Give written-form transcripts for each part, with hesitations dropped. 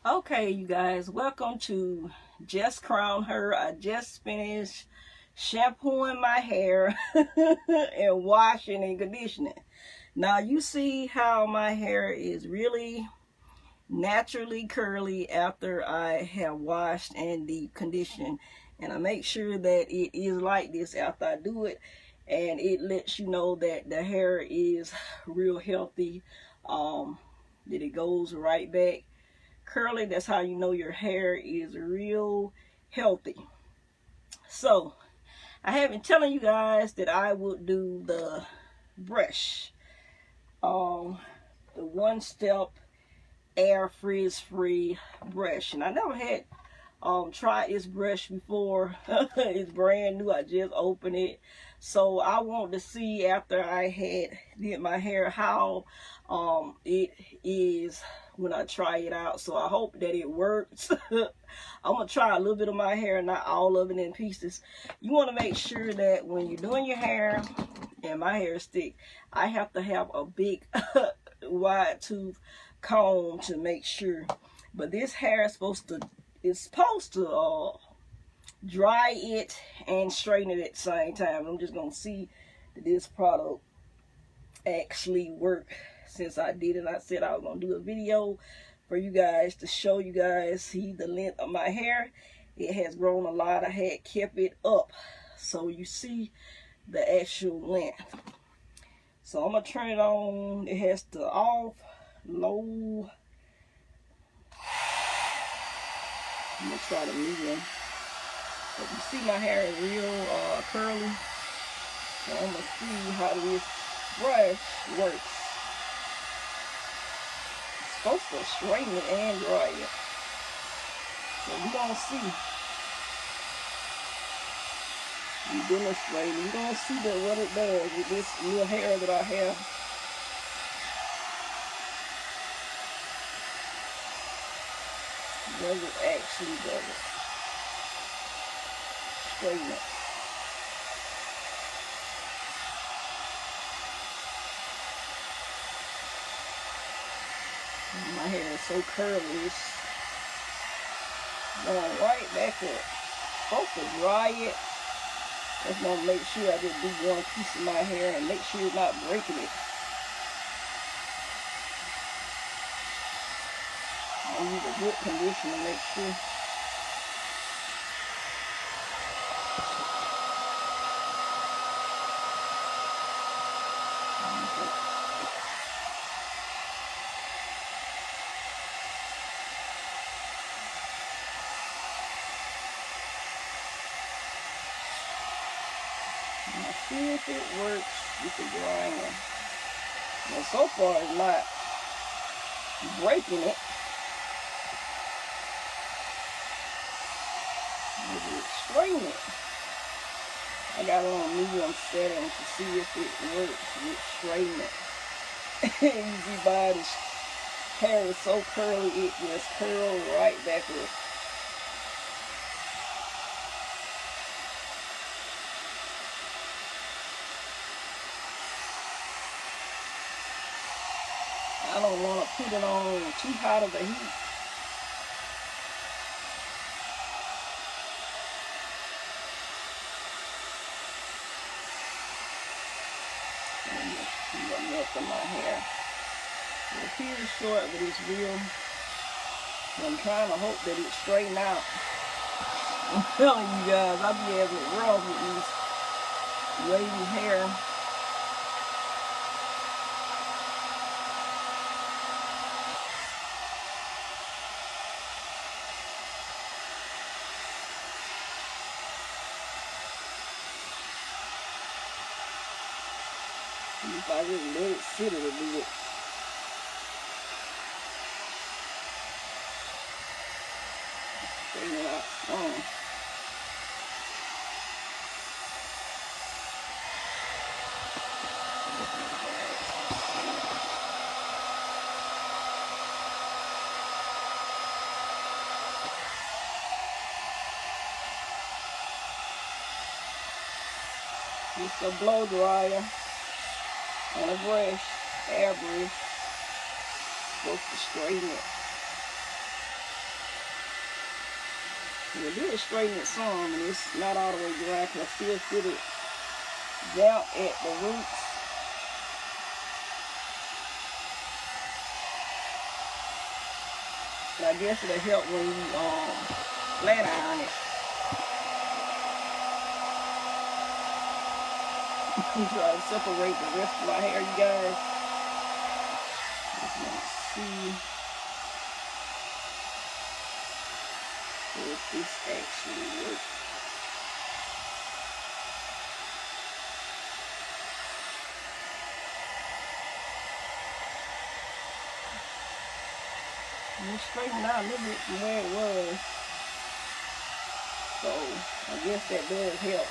Okay, you guys, welcome to Just Crown Her. I just finished shampooing my hair and washing and conditioning. Now you see how my hair is really naturally curly after I have washed and deep conditioned, and I make sure that it is like this after I do it, and it lets you know that the hair is real healthy, that it goes right back curly. That's how you know your hair is real healthy. So I have been telling you guys that I would do the brush, the one step air frizz free brush, and I never had tried this brush before. It's brand new. I just opened it, so I want to see after I had did my hair how it is when I try it out. So I hope that it works. I'm gonna try a little bit of my hair, not all of it in pieces. You want to make sure that when you're doing your hair, and my hair is thick, I have to have a big wide tooth comb to make sure. But this hair is supposed to dry it and straighten it at the same time. I'm just gonna see that this product actually work. Since I did it, I said I was gonna do a video for you guys to show you guys, see the length of my hair. It has grown a lot. I had kept it up so you see the actual length. So I'm gonna turn it on. It has to off, low. I'm gonna try the medium. But you see my hair is real curly. So I'm gonna see how this brush works. It's supposed to straighten it and dry it. So we're gonna see. I'm demonstrating. We're gonna see what it does with this little hair that I have. Does it actually does it? Straighten it. My hair is so curly, it's going right back up. Supposed to dry it. Just want to make sure I just do one piece of my hair and make sure it's not breaking it. I use a good conditioner to make sure. Now see if it works with the dryer. Now so far it's not breaking it. Straighten it. I got it on medium setting to see if it works with straighten it. You see by this hair is so curly, it just curls right back up. I don't want to put it on too hot of a heat. Of my hair. It appears short, but it's real. I'm trying to hope that it straighten out. I'm telling you guys, I be having it rough with these wavy hair. If I just let it sit a little bit. Straighten it out strong. It's a blow dryer and a brush, air brush, supposed to straighten it. It did straighten it some, and it's not all the way dry because I still feel it down at the roots. And I guess it'll help when you flat iron it. I'm trying to separate the rest of my hair, you guys. Let's see if this actually works. And it's straightened out a little bit from where it was. So I guess that does help.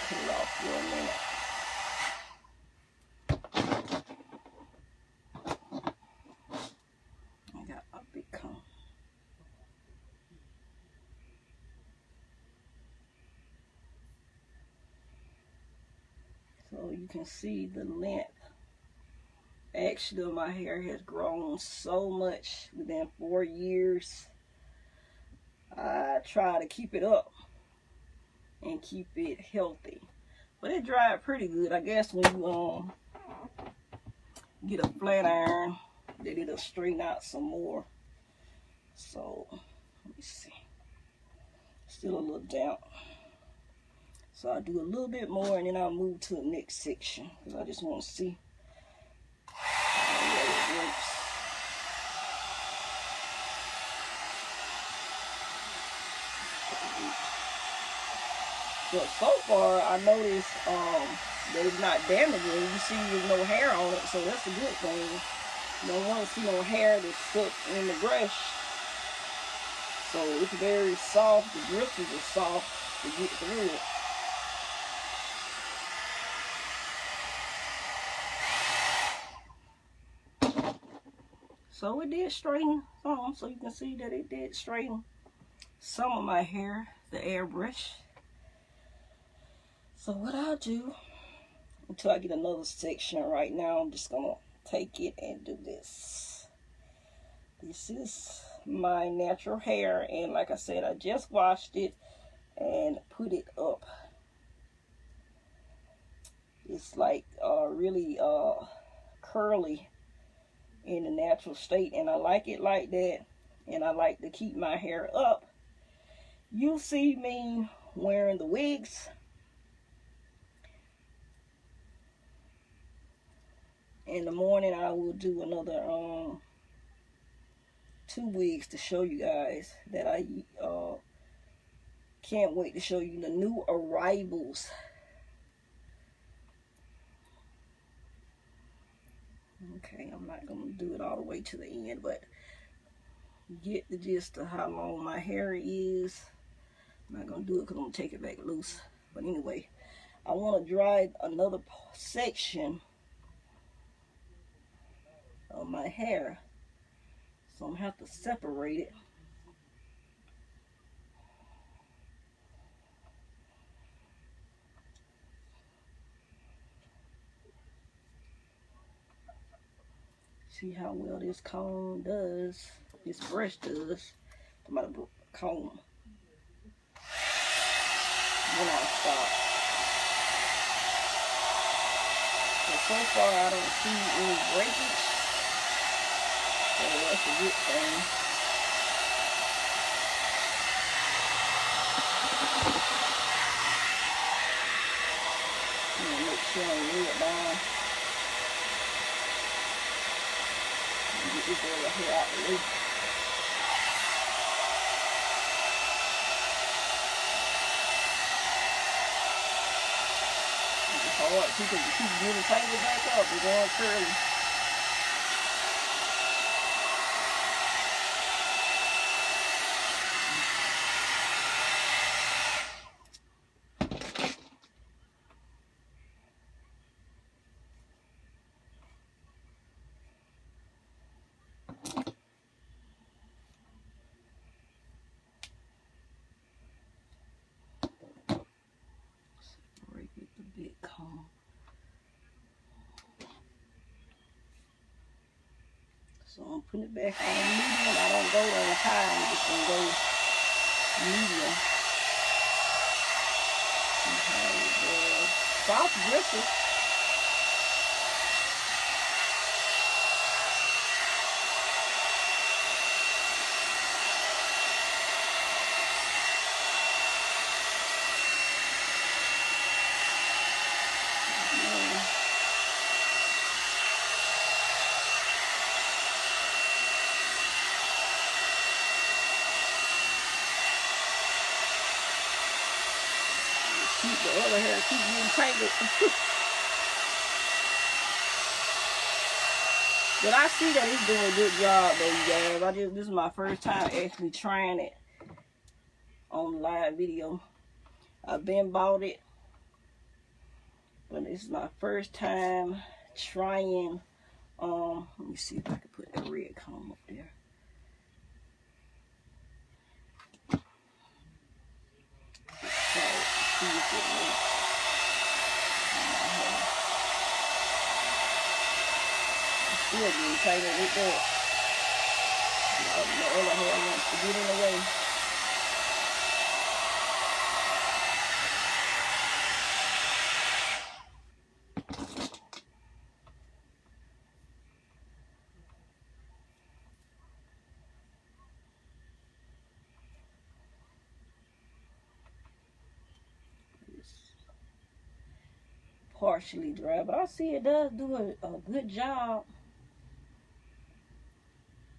Put it off for a minute. I got a big comb. So you can see the length. Actually, my hair has grown so much within 4 years. I try to keep it up and keep it healthy. But it dried pretty good. I guess when you get a flat iron, that it'll straighten out some more. So let me see. Still a little damp. So I'll do a little bit more and then I'll move to the next section because I just want to see how it works. But so far I noticed that it's not damaging. You see there's no hair on it, so that's a good thing. You don't want to see no hair that's stuck in the brush. So it's very soft. The bristles are soft to get through it. So it did straighten some, so you can see that it did straighten some of my hair, the airbrush. So what I'll do, until I get another section right now, I'm just gonna take it and do this. This is my natural hair, and like I said, I just washed it and put it up. It's like really curly in the natural state, and I like it like that, and I like to keep my hair up. You'll see me wearing the wigs. In the morning I will do another 2 wigs to show you guys that I can't wait to show you the new arrivals. Okay, I'm not gonna do it all the way to the end, but get the gist of how long my hair is. I'm not gonna do it because I'm gonna take it back loose. But anyway, I want to dry another section of my hair, so I'm gonna have to separate it. See how well this comb does, this brush does. I'm about to comb. Then I'll stop. So far I don't see any breakage, so that's a good thing. I'm gonna make sure I lay it down. Get this area here out the way. It's hard. People keep getting tangled back up and going curly. Separate with the big comb. I'm putting it back on medium. I don't go on high. I'm just gonna go medium. Soft bristles. Keep the other hair keep getting tangled. But I see that he's doing a good job though, you guys. This is my first time actually trying it on live video. I've been bought it, but this is my first time trying. Let me see if I can put that red comb up there. See if it works. Still getting tighter with that. The other hair wants to get in the way. Partially dry, but I see it does do a good job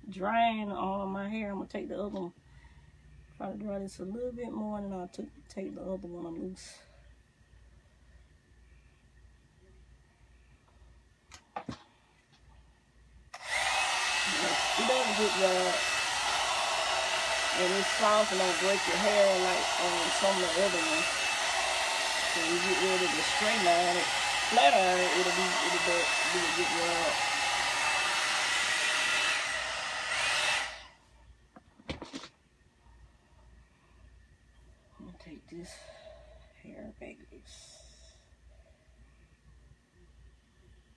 drying all my hair. I'm gonna take the other one, try to dry this a little bit more, and then I'll take the other one loose. It does a good job, and it's soft and don't break your hair like some of the other ones. So you get ready to straighten iron it, flat iron it, it'll be a good job. I'm gonna take this hair back.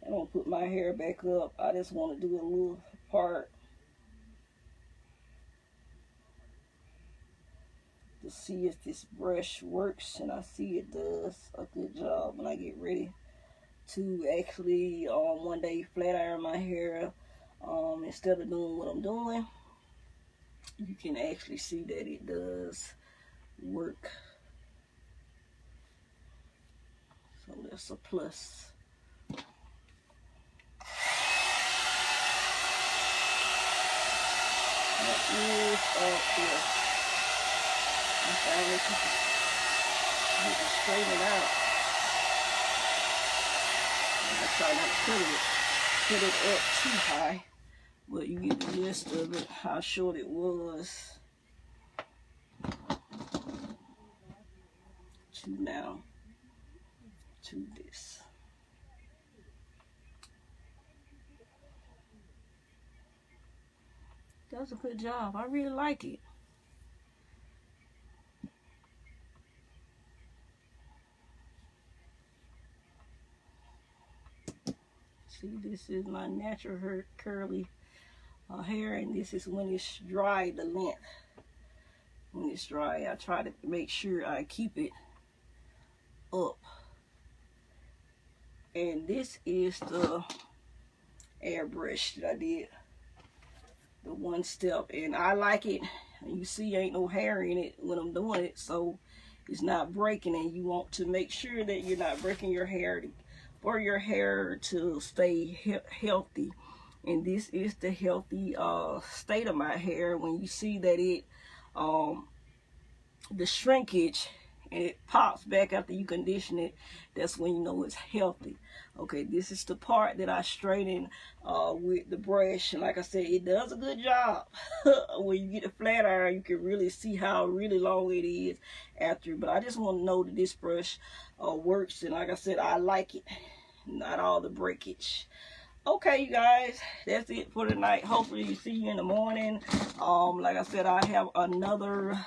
I don't put my hair back up. I just want to do a little part to see if this brush works, and I see it does a good job when I get ready to actually one day flat iron my hair. Instead of doing what I'm doing, you can actually see that it does work. So that's a plus. That is up here. I finally get to straighten it out. I try not to put it up too high, but you get the gist of it, how short it was to now to this. Does a good job. I really like it. See, this is my natural curly hair, and this is when it's dry, the length. When it's dry, I try to make sure I keep it up. And this is the airbrush that I did, the one step, and I like it. You see ain't no hair in it when I'm doing it, so it's not breaking, and you want to make sure that you're not breaking your hair for your hair to stay healthy. And this is the healthy state of my hair. When you see that it the shrinkage and it pops back after you condition it, that's when you know it's healthy. Okay, this is the part that I straighten with the brush, and like I said, it does a good job. When you get the flat iron, you can really see how really long it is after. But I just want to know that this brush works, and like I said, I like it, not all the breakage. Okay, you guys, that's it for tonight. Hopefully you see you in the morning. Like I said, I have another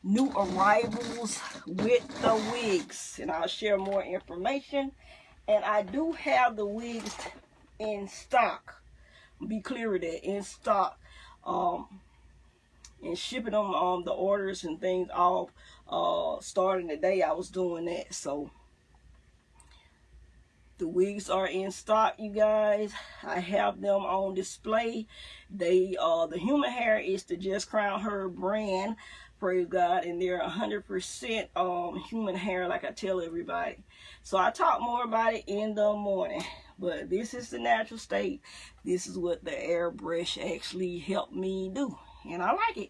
new arrivals with the wigs, and I'll share more information. And I do have the wigs in stock. be clear with that, in stock, and shipping them the orders and things off. Starting the day I was doing that. So the wigs are in stock, you guys. I have them on display. They the human hair is the Just Crown Her brand, praise God, and they're 100% human hair, like I tell everybody. So I talk more about it in the morning, but this is the natural state. This is what the airbrush actually helped me do, and I like it.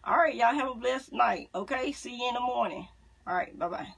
All right, y'all have a blessed night. Okay, see you in the morning. All right, bye-bye.